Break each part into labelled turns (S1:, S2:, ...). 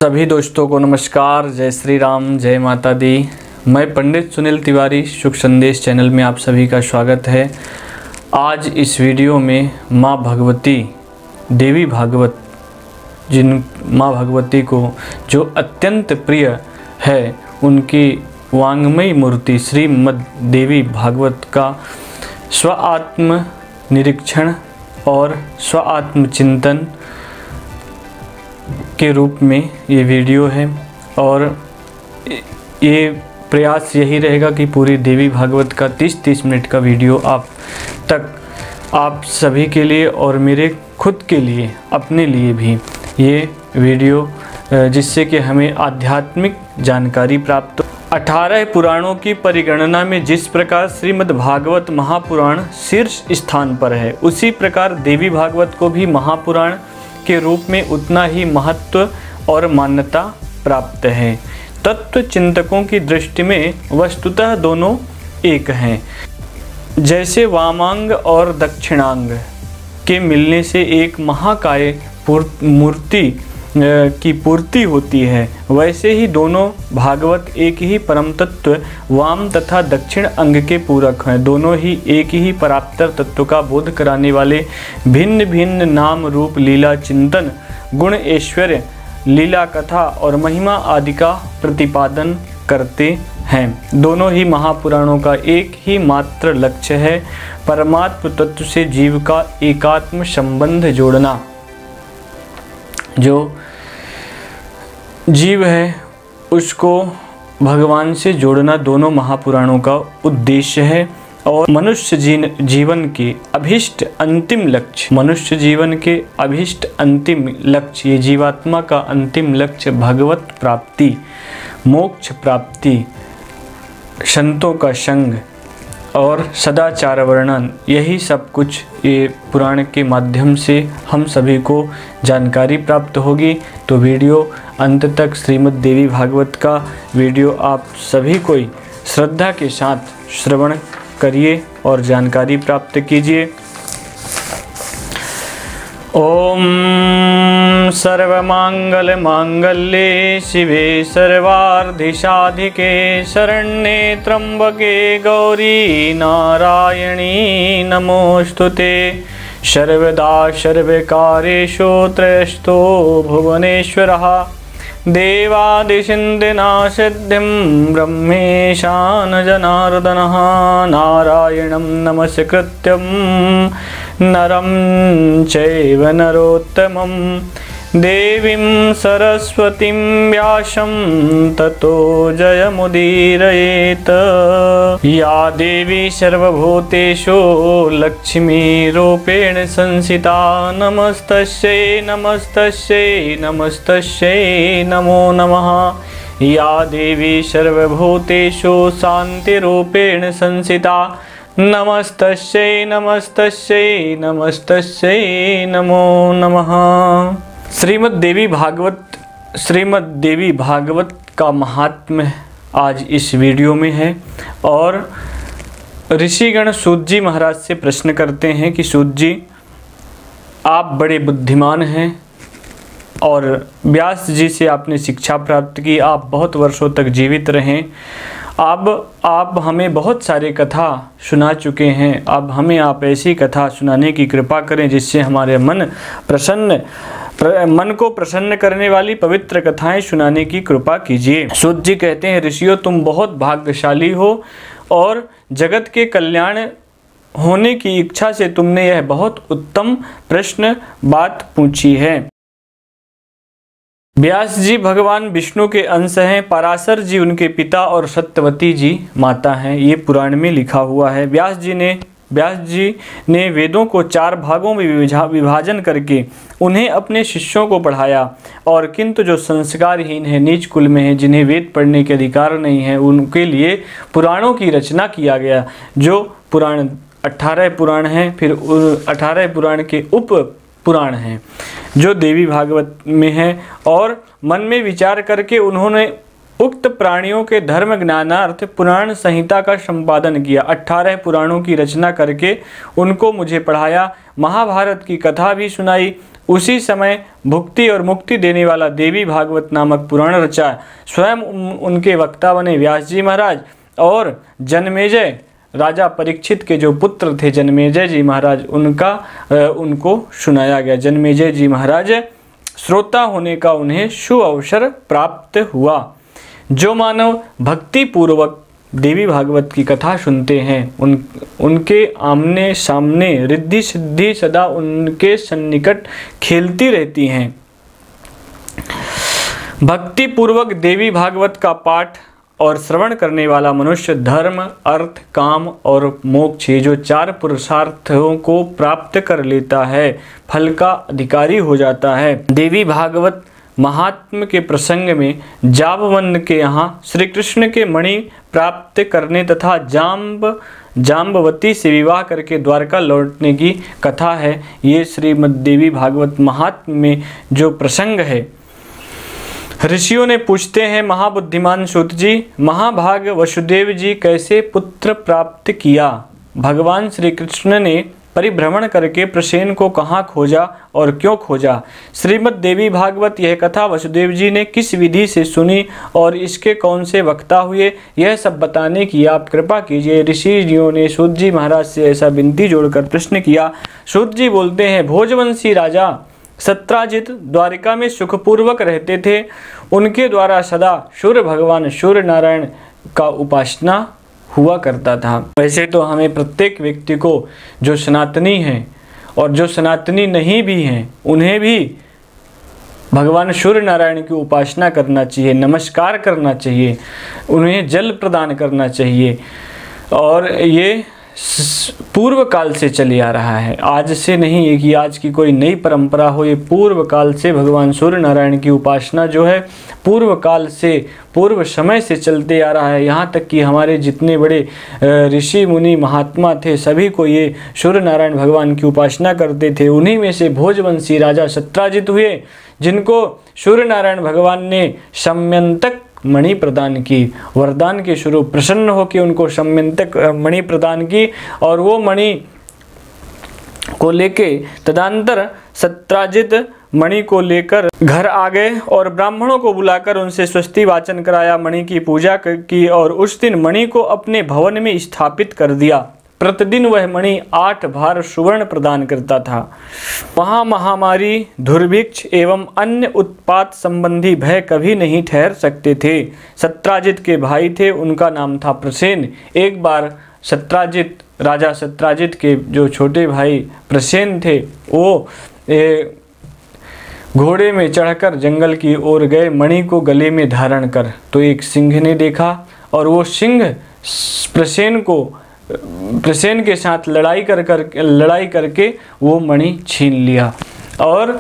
S1: सभी दोस्तों को नमस्कार। जय श्री राम, जय माता दी। मैं पंडित सुनील तिवारी सुख संदेश चैनल में आप सभी का स्वागत है। आज इस वीडियो में माँ भगवती देवी भागवत, जिन माँ भगवती को जो अत्यंत प्रिय है, उनकी वांग्मयी मूर्ति श्रीमद् देवी भागवत का स्व आत्म निरीक्षण और स्व आत्म चिंतन के रूप में ये वीडियो है। और ये प्रयास यही रहेगा कि पूरी देवी भागवत का 30-30 मिनट का वीडियो आप सभी के लिए और मेरे खुद के लिए, अपने लिए भी ये वीडियो, जिससे कि हमें आध्यात्मिक जानकारी प्राप्त हो। 18 पुराणों की परिगणना में जिस प्रकार श्रीमद् भागवत महापुराण शीर्ष स्थान पर है, उसी प्रकार देवी भागवत को भी महापुराण के रूप में उतना ही महत्व और मान्यता प्राप्त है। तत्व चिंतकों की दृष्टि में वस्तुतः दोनों एक हैं। जैसे वामांग और दक्षिणांग के मिलने से एक महाकाय मूर्ति की पूर्ति होती है, वैसे ही दोनों भागवत एक ही परम तत्व वाम तथा दक्षिण अंग के पूरक हैं। दोनों ही एक ही परात्पर तत्व का बोध कराने वाले भिन्न भिन्न नाम रूप लीला चिंतन, गुण ऐश्वर्य, लीला कथा और महिमा आदि का प्रतिपादन करते हैं। दोनों ही महापुराणों का एक ही मात्र लक्ष्य है, परमात्म तत्व से जीव का एकात्म संबंध जोड़ना। जो जीव है उसको भगवान से जोड़ना दोनों महापुराणों का उद्देश्य है। और मनुष्य जीवन के अभीष्ट अंतिम लक्ष्य, मनुष्य जीवन के अभीष्ट अंतिम लक्ष्य, ये जीवात्मा का अंतिम लक्ष्य भगवत प्राप्ति, मोक्ष प्राप्ति, संतों का संग और सदाचार वर्णन, यही सब कुछ ये पुराण के माध्यम से हम सभी को जानकारी प्राप्त होगी। तो वीडियो अंत तक, श्रीमद् देवी भागवत का वीडियो आप सभी कोई श्रद्धा के साथ श्रवण करिए और जानकारी प्राप्त कीजिए। ओम सर्वमंगल मांगल्ये शिवे सर्वार्थ साधिके शरण्ये त्र्यंबके गौरी नारायणी नमोस्तुते। सर्वदा सर्वकार्येषु त्रयस्थो भुवनेश्वरः देवादिसिन्धिना सिद्धिं ब्रह्मेशान जनार्दनः। नारायणं नमस्कृत्यं नरं चैव नरोत्तमं देवीं सरस्वतीं व्यासं ततो जयमुदीरयेत्। या देवी सर्वभूतेषु लक्ष्मीरूपेण संस्थिता, नमस्तस्यै नमस्तस्यै नमस्तस्यै नमो नमः। या देवी सर्वभूतेषु शान्तिरूपेण संस्थिता, नमस्तस्यै नमस्तस्यै नमस्तस्यै नमो नमः। श्रीमद् देवी भागवत का महात्म्य आज इस वीडियो में है। और ऋषिगण सूत जी महाराज से प्रश्न करते हैं कि सूत जी, आप बड़े बुद्धिमान हैं और व्यास जी से आपने शिक्षा प्राप्त की, आप बहुत वर्षों तक जीवित रहें। अब आप हमें बहुत सारे कथा सुना चुके हैं, अब हमें आप ऐसी कथा सुनाने की कृपा करें जिससे हमारे मन को प्रसन्न करने वाली पवित्र कथाएं सुनाने की कृपा कीजिए। सूत जी कहते हैं, ऋषियों, तुम बहुत भाग्यशाली हो और जगत के कल्याण होने की इच्छा से तुमने यह बहुत उत्तम प्रश्न बात पूछी है। व्यास जी भगवान विष्णु के अंश हैं, पराशर जी उनके पिता और सत्यवती जी माता हैं। ये पुराण में लिखा हुआ है। व्यास जी ने वेदों को 4 भागों में विभाजन करके उन्हें अपने शिष्यों को पढ़ाया। और किंतु जो संस्कारहीन है, नीच कुल में है, जिन्हें वेद पढ़ने के अधिकार नहीं है, उनके लिए पुराणों की रचना किया गया। जो पुराण 18 पुराण हैं, फिर 18 पुराण के उप पुराण हैं जो देवी भागवत में है। और मन में विचार करके उन्होंने उक्त प्राणियों के धर्म ज्ञानार्थ पुराण संहिता का संपादन किया। 18 पुराणों की रचना करके उनको मुझे पढ़ाया, महाभारत की कथा भी सुनाई उसी समय भुक्ति और मुक्ति देने वाला देवी भागवत नामक पुराण रचा। स्वयं उनके वक्ता बने व्यास जी महाराज और जन्मेजय राजा परीक्षित के जो पुत्र थे जन्मेजय जी महाराज उनको सुनाया गया। जन्मेजय जी महाराज श्रोता होने का उन्हें शुभ अवसर प्राप्त हुआ। जो मानव भक्ति पूर्वक देवी भागवत की कथा सुनते हैं उनके आमने सामने रिद्धि सिद्धि सदा उनके सन्निकट खेलती रहती हैं। भक्ति पूर्वक देवी भागवत का पाठ और श्रवण करने वाला मनुष्य धर्म, अर्थ, काम और मोक्ष जो 4 पुरुषार्थों को प्राप्त कर लेता है, फल का अधिकारी हो जाता है। देवी भागवत महात्म के प्रसंग में जाम्बवंत के यहाँ श्री कृष्ण के मणि प्राप्त करने तथा जाम्बवती से विवाह करके द्वारका लौटने की कथा है। ये श्रीमद् देवी भागवत महात्म में जो प्रसंग है। ऋषियों ने पूछते हैं, महाबुद्धिमान सूत जी, महाभाग वसुदेव जी कैसे पुत्र प्राप्त किया? भगवान श्री कृष्ण ने परिभ्रमण करके प्रसेन को कहाँ खोजा और क्यों खोजा? श्रीमद् देवी भागवत यह कथा वसुदेव जी ने किस विधि से सुनी और इसके कौन से वक्ता हुए, यह सब बताने की आप कृपा कीजिए। ऋषि जियों ने सूत जी महाराज से ऐसा विनती जोड़कर प्रश्न किया। सूत जी बोलते हैं, भोजवंशी राजा सत्राजित द्वारिका में सुखपूर्वक रहते थे। उनके द्वारा सदा सूर्य भगवान सूर्य नारायण का उपासना हुआ करता था। वैसे तो हमें प्रत्येक व्यक्ति को जो सनातनी हैं और जो सनातनी नहीं भी हैं उन्हें भी भगवान सूर्य नारायण की उपासना करना चाहिए, नमस्कार करना चाहिए, उन्हें जल प्रदान करना चाहिए। और ये पूर्व काल से चली आ रहा है, आज से नहीं है कि आज की कोई नई परंपरा हो। ये पूर्व काल से भगवान सूर्य नारायण की उपासना जो है पूर्व काल से, पूर्व समय से चलते आ रहा है। यहाँ तक कि हमारे जितने बड़े ऋषि मुनि महात्मा थे सभी को ये सूर्य नारायण भगवान की उपासना करते थे। उन्हीं में से भोजवंशी राजा सत्राजित हुए, जिनको सूर्य नारायण भगवान ने सम्यंतक मणि प्रदान की, वरदान के स्वरूप प्रसन्न होकर उनको सम्यंतक मणि प्रदान की। और वो मणि को लेके तदंतर सत्राजित मणि को लेकर घर आ गए और ब्राह्मणों को बुलाकर उनसे स्वस्ति वाचन कराया, मणि की पूजा की और उस दिन मणि को अपने भवन में स्थापित कर दिया। प्रतिदिन वह मणि 8 भार सुवर्ण प्रदान करता था। वहाँ महामारी, दुर्भिक्ष एवं अन्य उत्पात संबंधी भय कभी नहीं ठहर सकते थे। सत्राजित के भाई थे, उनका नाम था प्रसेन। एक बार राजा सत्राजित के जो छोटे भाई प्रसेन थे वो घोड़े में चढ़कर जंगल की ओर गए, मणि को गले में धारण कर। तो एक सिंह ने देखा और वो सिंह प्रसेन के साथ लड़ाई करके वो मणि छीन लिया। और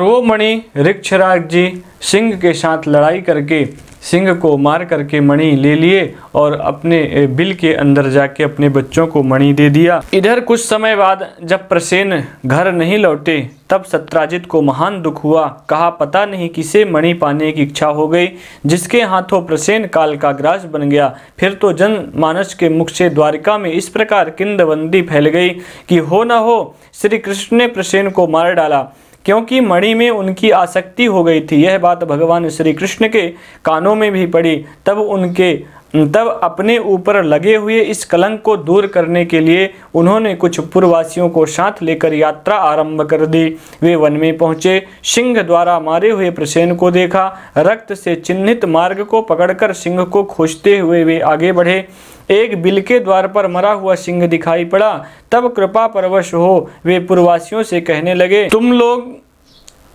S1: वो मणि ऋक्षराज जी सिंह के साथ लड़ाई करके सिंह को मार करके मणि ले लिए और अपने बिल के अंदर जाके अपने बच्चों को मणि दे दिया। इधर कुछ समय बाद जब प्रसेन घर नहीं लौटे तब सत्राजित को महान दुख हुआ। कहा, पता नहीं किसे मणि पाने की इच्छा हो गई, जिसके हाथों प्रसेन काल का ग्रास बन गया। फिर तो जनमानस के मुख से द्वारिका में इस प्रकार किंवदंती फैल गई कि हो न हो श्री कृष्ण ने प्रसेन को मार डाला, क्योंकि मणि में उनकी आसक्ति हो गई थी। यह बात भगवान श्री कृष्ण के कानों में भी पड़ी। तब अपने ऊपर लगे हुए इस कलंक को दूर करने के लिए उन्होंने कुछ पुरवासियों को साथ लेकर यात्रा आरंभ कर दी। वे वन में पहुंचे, सिंह द्वारा मारे हुए प्रसेन को देखा। रक्त से चिन्हित मार्ग को पकड़कर सिंह को खोजते हुए वे आगे बढ़े। एक बिल के द्वार पर मरा हुआ सिंह दिखाई पड़ा। तब कृपा परवश हो वे पुरवासियों से कहने लगे, तुम लोग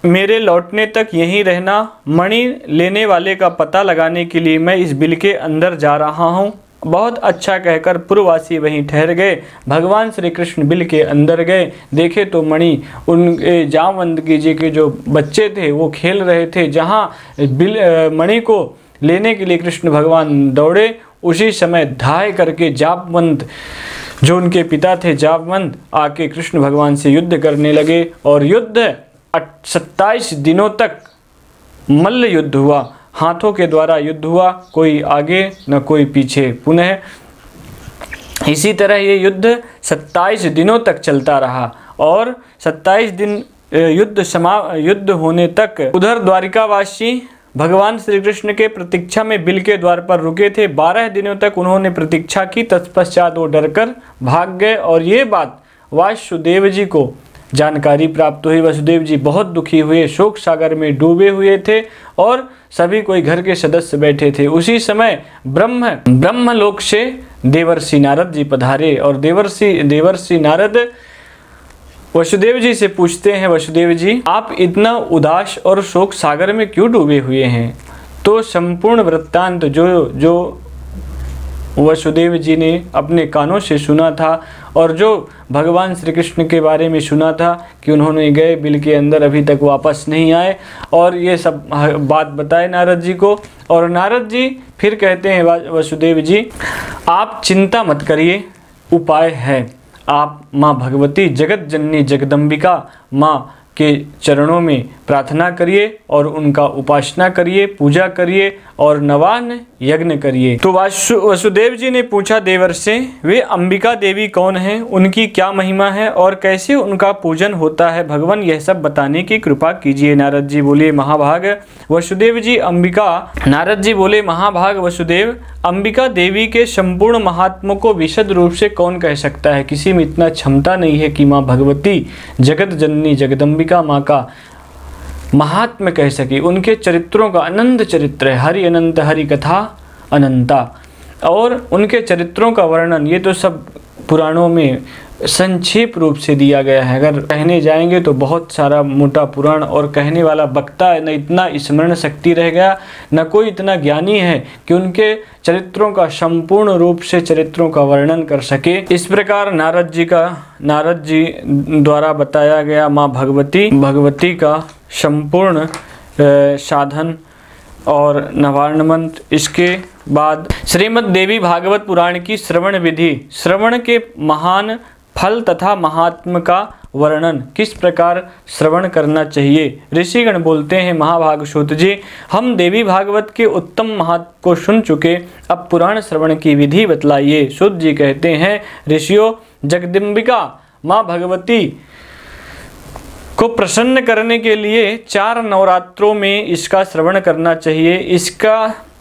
S1: मेरे लौटने तक यहीं रहना। मणि लेने वाले का पता लगाने के लिए मैं इस बिल के अंदर जा रहा हूँ। बहुत अच्छा कहकर पुरवासी वहीं ठहर गए। भगवान श्री कृष्ण बिल के अंदर गए, देखे तो मणि उन जाम्बवंत जी के जो बच्चे थे वो खेल रहे थे। जहाँ मणि को लेने के लिए कृष्ण भगवान दौड़े, उसी समय धाय करके जाम्बवंत जो उनके पिता थे जाम्बवंत आके कृष्ण भगवान से युद्ध करने लगे। और युद्ध 27 दिनों तक मल्ल युद्ध हुआ, हाथों के द्वारा युद्ध हुआ, कोई आगे न कोई पीछे। पुनः इसी तरह ये युद्ध 27 दिनों तक चलता रहा और 27 दिन युद्ध होने तक उधर द्वारिकावासी भगवान श्री कृष्ण के प्रतीक्षा में बिल के द्वार पर रुके थे। 12 दिनों तक उन्होंने प्रतीक्षा की, तत्पश्चात वो डरकर भाग गए और ये बात वासुदेव जी को जानकारी प्राप्त हुई। वसुदेव जी बहुत दुखी हुए, शोक सागर में डूबे हुए थे और सभी कोई घर के सदस्य बैठे थे। उसी समय ब्रह्मलोक से देवर्षि नारद जी पधारे और देवर्षि नारद वसुदेव जी से पूछते हैं, वसुदेव जी आप इतना उदास और शोक सागर में क्यों डूबे हुए हैं? तो संपूर्ण वृत्तांत जो वसुदेव जी ने अपने कानों से सुना था और जो भगवान श्री कृष्ण के बारे में सुना था कि उन्होंने गए बिल के अंदर अभी तक वापस नहीं आए, और ये सब बात बताए नारद जी को। और नारद जी फिर कहते हैं वसुदेव जी आप चिंता मत करिए, उपाय है। आप माँ भगवती जगत जननी जगदम्बिका माँ के चरणों में प्रार्थना करिए और उनका उपासना करिए, पूजा करिए और नवान्न यज्ञ करिए। तो वसुदेव जी ने पूछा देवर से, वे अंबिका देवी कौन हैं, उनकी क्या महिमा है और कैसे उनका पूजन होता है? भगवान यह सब बताने की कृपा कीजिए। नारद जी बोले महाभाग वसुदेव जी नारद जी बोले महाभाग वसुदेव, अंबिका देवी के संपूर्ण महात्मा को विशद रूप से कौन कह सकता है? किसी में इतना क्षमता नहीं है कि माँ भगवती जगत जननी जगदम्बिका माँ का महात्म्य कह सके। उनके चरित्रों का अनंत चरित्र है, हरि अनंत हरि कथा अनंता, और उनके चरित्रों का वर्णन ये तो सब पुराणों में संक्षेप रूप से दिया गया है। अगर कहने जाएंगे तो बहुत सारा मोटा पुराण, और कहने वाला वक्ता न इतना स्मरण शक्ति रह गया, न कोई इतना ज्ञानी है कि उनके चरित्रों का संपूर्ण रूप से चरित्रों का वर्णन कर सके। इस प्रकार नारद जी द्वारा बताया गया माँ भगवती का संपूर्ण साधन और नवार्ण मंत्र। इसके बाद श्रीमद् देवी भागवत पुराण की श्रवण विधि, श्रवण के महान फल तथा महात्म का वर्णन, किस प्रकार श्रवण करना चाहिए। ऋषिगण बोलते हैं महाभाग सूत जी, हम देवी भागवत के उत्तम महत्व को सुन चुके, अब पुराण श्रवण की विधि बतलाइए। सूत जी कहते हैं ऋषियों, जगदम्बिका माँ भगवती को प्रसन्न करने के लिए 4 नवरात्रों में इसका श्रवण करना चाहिए।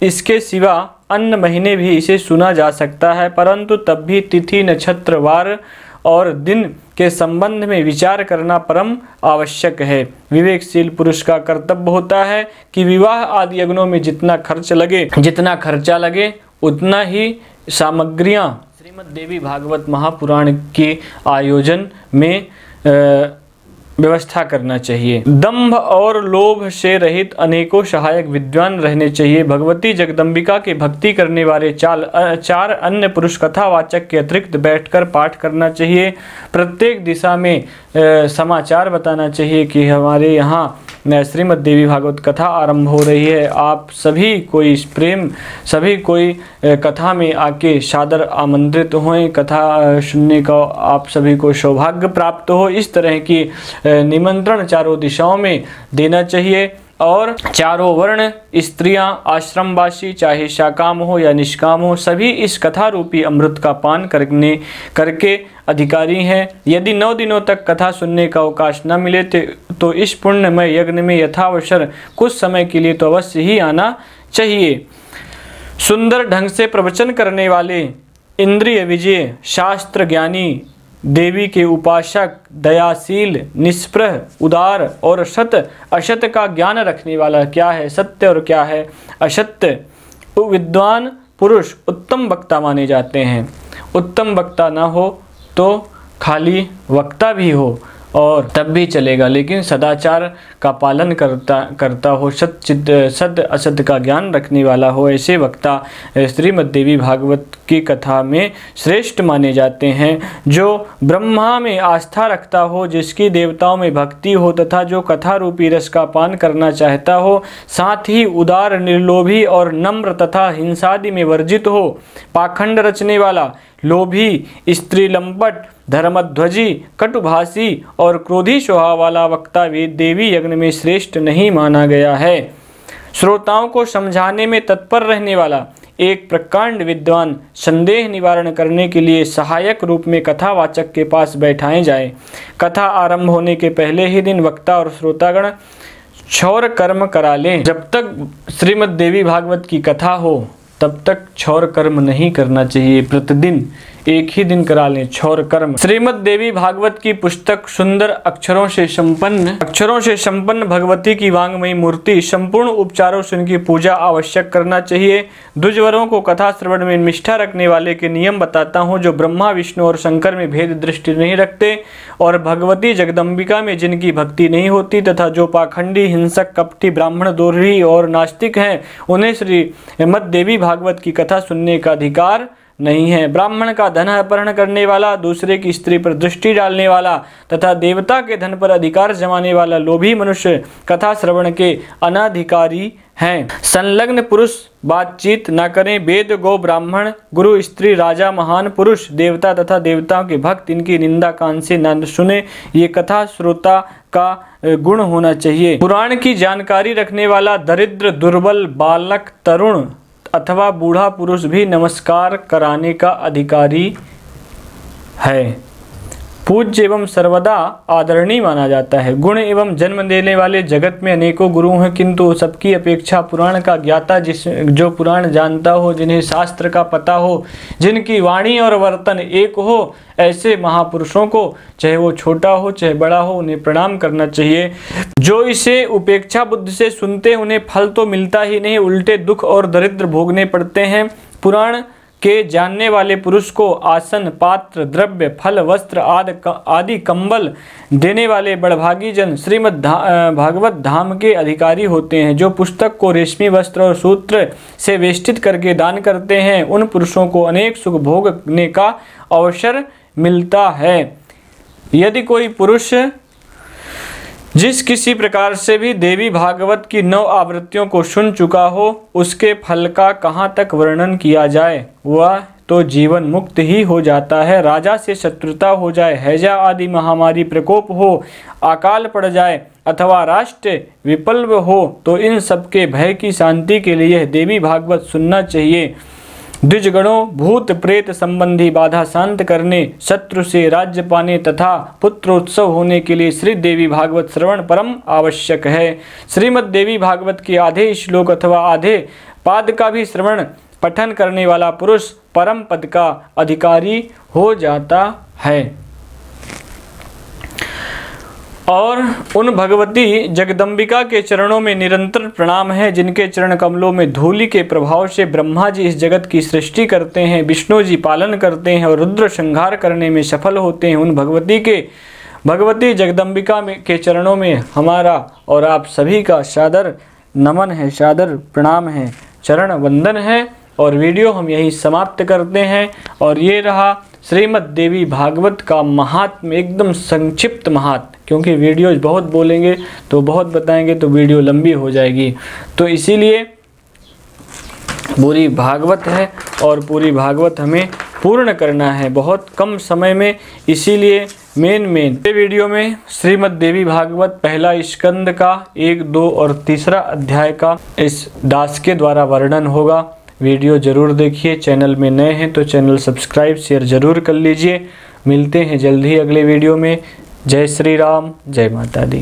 S1: इसके सिवा अन्य महीने भी इसे सुना जा सकता है, परंतु तब भी तिथि नक्षत्र वार और दिन के संबंध में विचार करना परम आवश्यक है। विवेकशील पुरुष का कर्तव्य होता है कि विवाह आदि यज्ञों में जितना खर्चा लगे उतना ही सामग्रियां श्रीमद् देवी भागवत महापुराण के आयोजन में व्यवस्था करना चाहिए। दंभ और लोभ से रहित अनेकों सहायक विद्वान रहने चाहिए। भगवती जगदम्बिका के भक्ति करने वाले 4 अन्य पुरुष कथावाचक के अतिरिक्त बैठकर पाठ करना चाहिए। प्रत्येक दिशा में समाचार बताना चाहिए कि हमारे यहाँ श्रीमद् देवी भागवत कथा आरंभ हो रही है, आप सभी कोई कथा में आके सादर आमंत्रित हों, कथा सुनने का आप सभी को सौभाग्य प्राप्त हो। इस तरह की निमंत्रण चारों दिशाओं में देना चाहिए। और चारों वर्ण स्त्रियां, आश्रमवासी, चाहे शाकाम हो या निष्काम हो, सभी इस कथा रूपी अमृत का पान करके अधिकारी हैं। यदि 9 दिनों तक कथा सुनने का अवकाश न मिले तो इस पुण्यमय यज्ञ में यथावसर कुछ समय के लिए तो अवश्य ही आना चाहिए। सुंदर ढंग से प्रवचन करने वाले, इंद्रिय विजय, शास्त्र ज्ञानी, देवी के उपासक, दयाशील, निष्प्रह, उदार और सत्य असत्य का ज्ञान रखने वाला, क्या है सत्य और क्या है असत्य, विद्वान पुरुष उत्तम वक्ता माने जाते हैं। उत्तम वक्ता ना हो तो खाली वक्ता भी हो और तब भी चलेगा, लेकिन सदाचार का पालन करता हो, सत्य असत्य का ज्ञान रखने वाला हो, ऐसे वक्ता श्रीमद् देवी भागवत की कथा में श्रेष्ठ माने जाते हैं। जो ब्रह्मा में आस्था रखता हो, जिसकी देवताओं में भक्ति हो तथा जो कथा रूपी रस का पान करना चाहता हो, साथ ही उदार, निर्लोभी और नम्र तथा हिंसादि में वर्जित हो, पाखंड रचने वाला, लोभी, स्त्री लंपट, धर्मध्वजी, कटुभाषी और क्रोधी स्वभाव वाला वक्ता भी देवी यज्ञ में श्रेष्ठ नहीं माना गया है। श्रोताओं को समझाने में तत्पर रहने वाला, एक प्रकांड विद्वान संदेह निवारण करने के लिए सहायक रूप में कथावाचक के पास बैठाए जाए। कथा आरंभ होने के पहले ही दिन वक्ता और श्रोतागण क्षौर कर्म करा लें। जब तक श्रीमद् देवी भागवत की कथा हो तब तक क्षौर कर्म नहीं करना चाहिए। प्रतिदिन एक ही दिन करा लें क्षौर कर्म। श्रीमद् देवी भागवत की पुस्तक सुंदर अक्षरों से संपन्न भगवती की वांगमयी मूर्ति संपूर्ण उपचारों से उनकी पूजा आवश्यक करना चाहिए। द्विजवरों को कथा श्रवण में निष्ठा रखने वाले के नियम बताता हूँ, जो ब्रह्मा विष्णु और शंकर में भेद दृष्टि नहीं रखते और भगवती जगदम्बिका में जिनकी भक्ति नहीं होती, तथा जो पाखंडी, हिंसक, कपटी, ब्राह्मण द्रोही और नास्तिक हैं, उन्हें श्रीमद् देवी भागवत की कथा सुनने का अधिकार नहीं है। ब्राह्मण का धन अपहरण करने वाला, दूसरे की स्त्री पर दृष्टि डालने वाला तथा देवता के धन पर अधिकार जमाने वाला लोभी मनुष्य कथा श्रवण के अनाधिकारी हैं। संलग्न पुरुष बातचीत न करें। वेद, गो, ब्राह्मण, गुरु, स्त्री, राजा, महान पुरुष, देवता तथा देवताओं के भक्त इनकी निंदा कान से न सुने। ये कथा श्रोता का गुण होना चाहिए। पुराण की जानकारी रखने वाला दरिद्र, दुर्बल, बालक, तरुण अथवा बूढ़ा पुरुष भी नमस्कार कराने का अधिकारी है। पूज्य एवं सर्वदा आदरणीय माना जाता है। गुण एवं जन्म देने वाले जगत में अनेकों गुरु हैं, किंतु सबकी अपेक्षा पुराण का ज्ञाता, जो पुराण जानता हो, जिन्हें शास्त्र का पता हो, जिनकी वाणी और वर्तन एक हो, ऐसे महापुरुषों को चाहे वो छोटा हो चाहे बड़ा हो उन्हें प्रणाम करना चाहिए। जो इसे उपेक्षा बुद्धि से सुनते उन्हें फल तो मिलता ही नहीं, उल्टे दुख और दरिद्र भोगने पड़ते हैं। पुराण के जानने वाले पुरुष को आसन, पात्र, द्रव्य, फल, वस्त्र आदि कंबल देने वाले बड़भागी जन श्रीमद् भागवत धाम के अधिकारी होते हैं। जो पुस्तक को रेशमी वस्त्र और सूत्र से वेष्टित करके दान करते हैं, उन पुरुषों को अनेक सुख भोगने का अवसर मिलता है। यदि कोई पुरुष जिस किसी प्रकार से भी देवी भागवत की 9 आवृत्तियों को सुन चुका हो, उसके फल का कहाँ तक वर्णन किया जाए। वह तो जीवन मुक्त ही हो जाता है। राजा से शत्रुता हो जाए, हैजा आदि महामारी प्रकोप हो, अकाल पड़ जाए अथवा राष्ट्र विप्लव हो, तो इन सबके भय की शांति के लिए देवी भागवत सुनना चाहिए। द्विजगणों, भूत प्रेत संबंधी बाधा शांत करने, शत्रु से राज्य पाने तथा पुत्रोत्सव होने के लिए श्री देवी भागवत श्रवण परम आवश्यक है। श्रीमद् देवी भागवत के आधे श्लोक अथवा आधे पाद का भी श्रवण पठन करने वाला पुरुष परम पद का अधिकारी हो जाता है। और उन भगवती जगदम्बिका के चरणों में निरंतर प्रणाम है, जिनके चरण कमलों में धूलि के प्रभाव से ब्रह्मा जी इस जगत की सृष्टि करते हैं, विष्णु जी पालन करते हैं और रुद्र संहार करने में सफल होते हैं। उन भगवती जगदम्बिका के चरणों में हमारा और आप सभी का सादर नमन है, सादर प्रणाम है, चरण वंदन है। और वीडियो हम यही समाप्त करते हैं। और ये रहा श्रीमद् देवी भागवत का महात्म्य, एकदम संक्षिप्त महात्म्य, क्योंकि वीडियोज बहुत बोलेंगे तो बहुत बताएंगे तो वीडियो लंबी हो जाएगी। तो इसीलिए पूरी भागवत है और पूरी भागवत हमें पूर्ण करना है बहुत कम समय में। इसीलिए मेन वीडियो में श्रीमद् देवी भागवत पहला स्कंद का 1, 2 और तीसरा अध्याय का इस दास के द्वारा वर्णन होगा। वीडियो जरूर देखिए। चैनल में नए हैं तो चैनल सब्सक्राइब शेयर जरूर कर लीजिए। मिलते हैं जल्द ही अगले वीडियो में। जय श्री राम, जय माता दी।